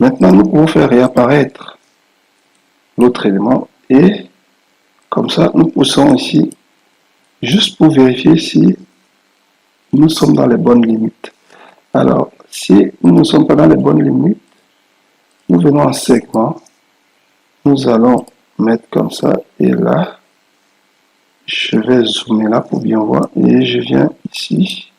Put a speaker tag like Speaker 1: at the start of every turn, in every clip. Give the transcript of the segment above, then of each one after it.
Speaker 1: Maintenant, nous pouvons faire réapparaître l'autre élément et comme ça, nous poussons ici juste pour vérifier si nous sommes dans les bonnes limites. Alors, si nous ne sommes pas dans les bonnes limites, nous venons en segment, nous allons mettre comme ça et là, je vais zoomer là pour bien voir et je viens ici,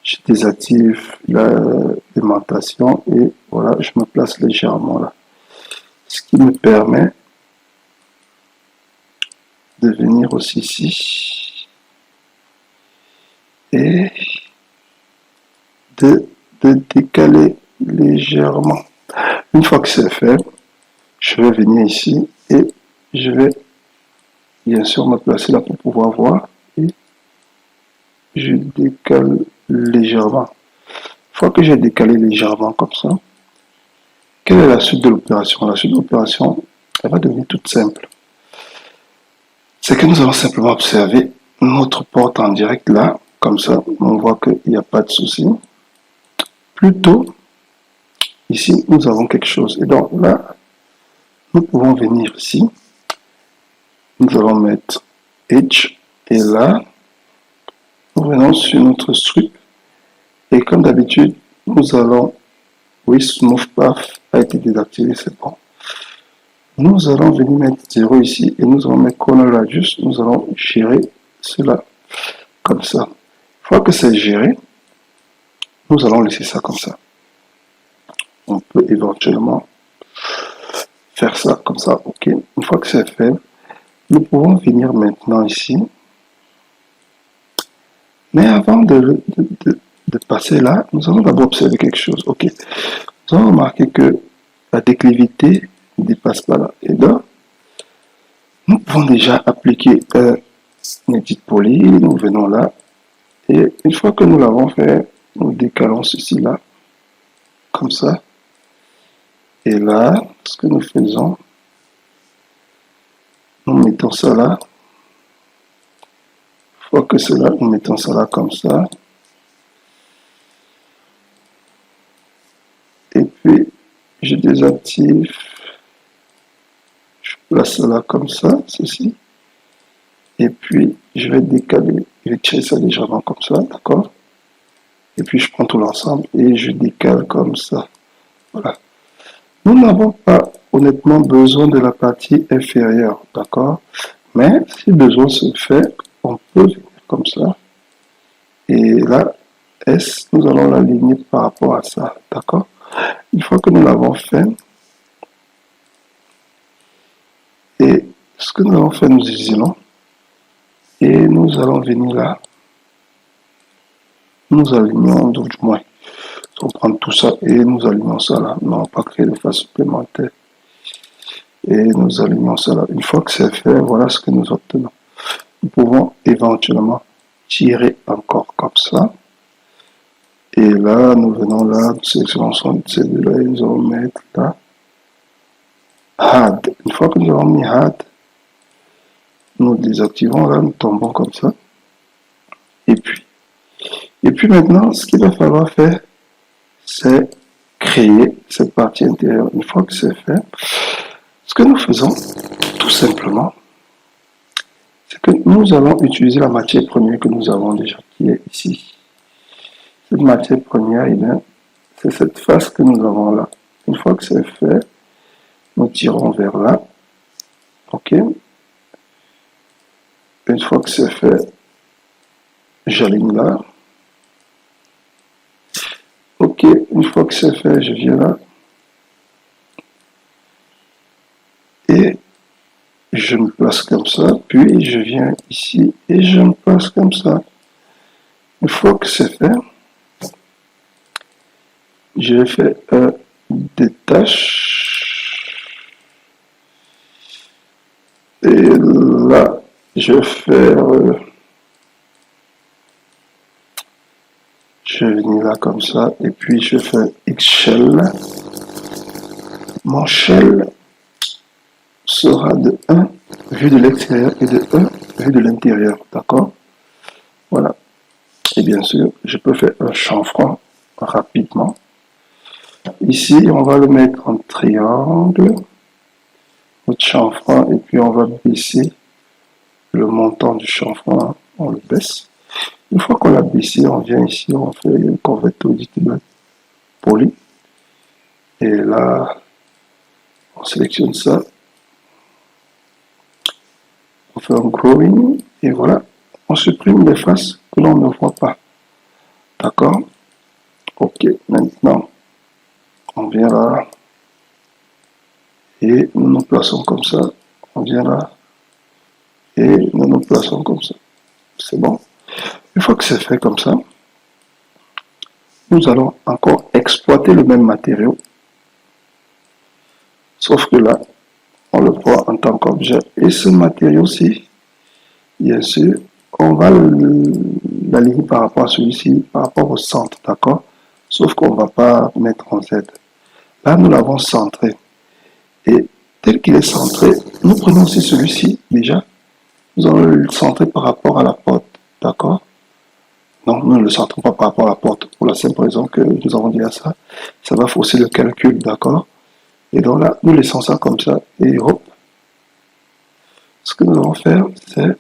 Speaker 1: je désactive l'aimantation et voilà, je me place légèrement là. Ce qui me permet de venir aussi ici et de décaler légèrement. Une fois que c'est fait, je vais venir ici et je vais bien sûr me placer là pour pouvoir voir et je décale légèrement. Une fois que j'ai décalé légèrement comme ça, quelle est la suite de l'opération? La suite de l'opération, elle va devenir toute simple. C'est que nous allons simplement observer notre porte en direct là, comme ça, on voit qu'il n'y a pas de souci. Plutôt, ici, nous avons quelque chose. Et donc là, nous pouvons venir ici. Nous allons mettre Edge. Et là, nous venons sur notre strip. Et comme d'habitude, nous allons... Oui, Smooth Path a été désactivé, c'est bon. Nous allons venir mettre 0 ici. Et nous allons mettre Corner Radius. Nous allons gérer cela comme ça. Une fois que c'est géré, nous allons laisser ça comme ça. On peut éventuellement faire ça comme ça, ok. Une fois que c'est fait, nous pouvons venir maintenant ici. Mais avant de passer là, nous allons d'abord observer quelque chose, ok. Nous allons remarquer que la déclivité ne dépasse pas là. Et donc, nous pouvons déjà appliquer un edit poly, nous venons là. Et une fois que nous l'avons fait, nous décalons ceci là, comme ça. Et là, ce que nous faisons, nous mettons ça là. Une fois que c'est là, nous mettons ça là comme ça. Et puis, je désactive. Je place ça là comme ça, ceci. Et puis, je vais décaler. Je vais tirer ça légèrement comme ça, d'accord? Et puis, je prends tout l'ensemble et je décale comme ça. Voilà. Nous n'avons pas honnêtement besoin de la partie inférieure, d'accord? Mais si besoin se fait, on peut venir comme ça. Et là, S, nous allons l'aligner par rapport à ça, d'accord? Une fois que nous l'avons fait, et ce que nous allons faire, nous isolons. Et nous allons venir là. Nous alignons, du moins. On prend tout ça et nous alignons ça là. Non, pas créer de phase supplémentaire. Et nous alignons ça là. Une fois que c'est fait, voilà ce que nous obtenons. Nous pouvons éventuellement tirer encore comme ça. Et là, nous venons là, nous sélectionnons celui-là et nous allons mettre là. Add. Une fois que nous avons mis Add, nous désactivons là, nous tombons comme ça. Et puis maintenant, ce qu'il va falloir faire, c'est créer cette partie intérieure. Une fois que c'est fait, ce que nous faisons, tout simplement, c'est que nous allons utiliser la matière première que nous avons déjà, qui est ici. Cette matière première, c'est cette face que nous avons là. Une fois que c'est fait, nous tirons vers là. OK. Une fois que c'est fait, j'aligne là. OK. Une fois que c'est fait, je viens là. Et je me place comme ça. Puis je viens ici et je me place comme ça. Une fois que c'est fait, je fais un détache. Et là, je vais faire... je vais venir là comme ça. Et puis, je fais X-shell. Mon shell sera de 1 vu de l'extérieur et de 1 vu de l'intérieur. D'accord? Voilà. Et bien sûr, je peux faire un chanfrein rapidement. Ici, on va le mettre en triangle, notre chanfrein, et puis on va baisser le montant du chanfrein, on le baisse. Une fois qu'on l'a baissé, on vient ici, on fait un converto editable poly. Et là, on sélectionne ça. On fait un growing, et voilà. On supprime les faces que l'on ne voit pas. D'accord? Ok, maintenant, on vient là. Et nous nous plaçons comme ça. On vient là. Et nous nous plaçons comme ça. C'est bon? Une fois que c'est fait comme ça, nous allons encore exploiter le même matériau. Sauf que là, on le voit en tant qu'objet. Et ce matériau-ci, bien sûr, on va l'aligner par rapport à celui-ci, par rapport au centre, d'accord? Sauf qu'on ne va pas mettre en Z. Là, nous l'avons centré. Et tel qu'il est centré, nous prenons aussi celui-ci, déjà. Nous allons le centrer par rapport à la porte, d'accord? Non, nous ne le centrons pas par rapport à la porte, pour la simple raison que nous avons dit à ça. Ça va fausser le calcul, d'accord? Et donc là, nous laissons ça comme ça, et hop. Ce que nous allons faire, c'est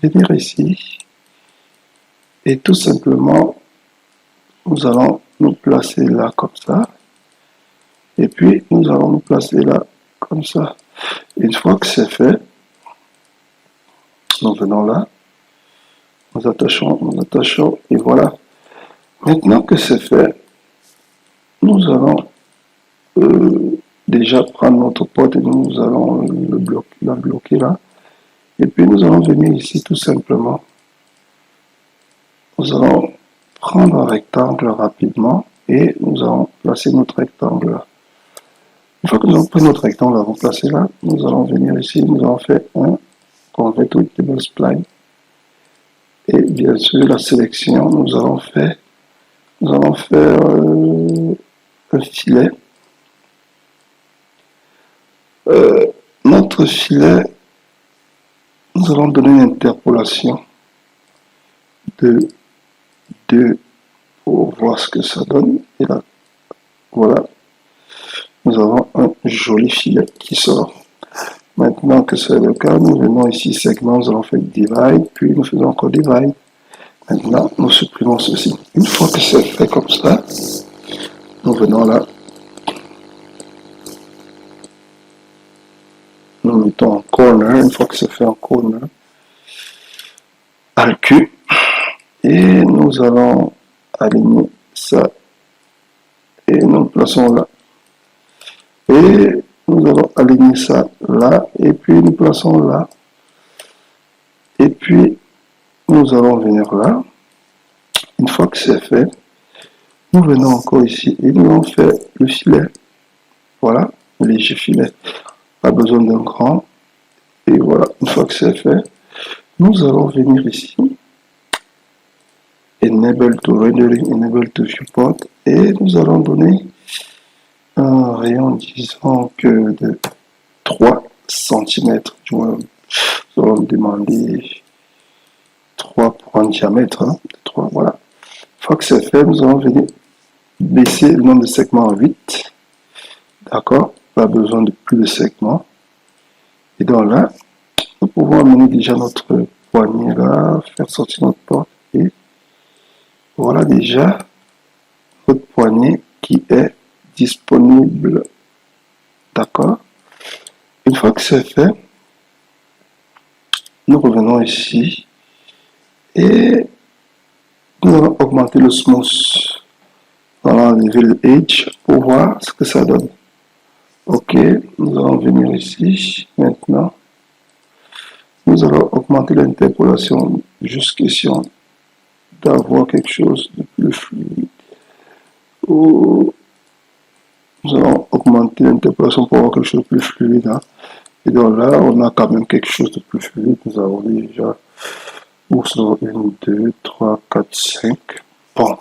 Speaker 1: venir ici, et tout simplement, nous allons nous placer là comme ça, et puis nous allons nous placer là comme ça. Une fois que c'est fait, nous venons là, nous attachons, et voilà. Maintenant que c'est fait, nous allons déjà prendre notre porte et nous allons la bloquer là. Et puis nous allons venir ici tout simplement. Nous allons prendre un rectangle rapidement et nous allons placer notre rectangle là. Une fois que nous avons pris notre rectangle, nous l'avons placé là, nous allons venir ici, nous allons faire un convert editable spline. Et bien sûr, la sélection, nous allons faire un filet. Notre filet, nous allons donner une interpolation de 2 pour voir ce que ça donne. Et là, voilà, nous avons un joli filet qui sort. Maintenant que c'est le cas, nous venons ici, segment, nous allons faire divide, puis nous faisons encore divide. Maintenant, nous supprimons ceci. Une fois que c'est fait comme ça, nous venons là. Nous mettons en corner, une fois que c'est fait en corner, à le cul. Et nous allons aligner ça. Et nous le plaçons là. Et nous allons aligner ça là. Et puis nous plaçons là. Et puis nous allons venir là. Une fois que c'est fait, nous venons encore ici et nous allons faire le filet. Voilà, le léger filet. Pas besoin d'un grand. Et voilà, une fois que c'est fait, nous allons venir ici. Enable to rendering, enable to viewport. Et nous allons donner un rayon, disons que de 3 cm. Nous allons demander 3 pour un diamètre. Hein, 3, voilà. Une fois que c'est fait, nous allons venir baisser le nombre de segments à 8. D'accord? Pas besoin de plus de segments. Et donc là, nous pouvons amener déjà notre poignée là, faire sortir notre porte. Et voilà déjà notre poignée qui est disponible. D'accord? Une fois que c'est fait, nous revenons ici et nous allons augmenter le smooth. Nous allons enlever le edge pour voir ce que ça donne. Ok, nous allons venir ici maintenant. Nous allons augmenter l'interpolation juste question d'avoir quelque chose de plus fluide. Nous allons augmenter l'interpolation pour avoir quelque chose de plus fluide. Hein. Et donc là, on a quand même quelque chose de plus fluide. Nous avons déjà 1, 2, 3, 4, 5. Bon.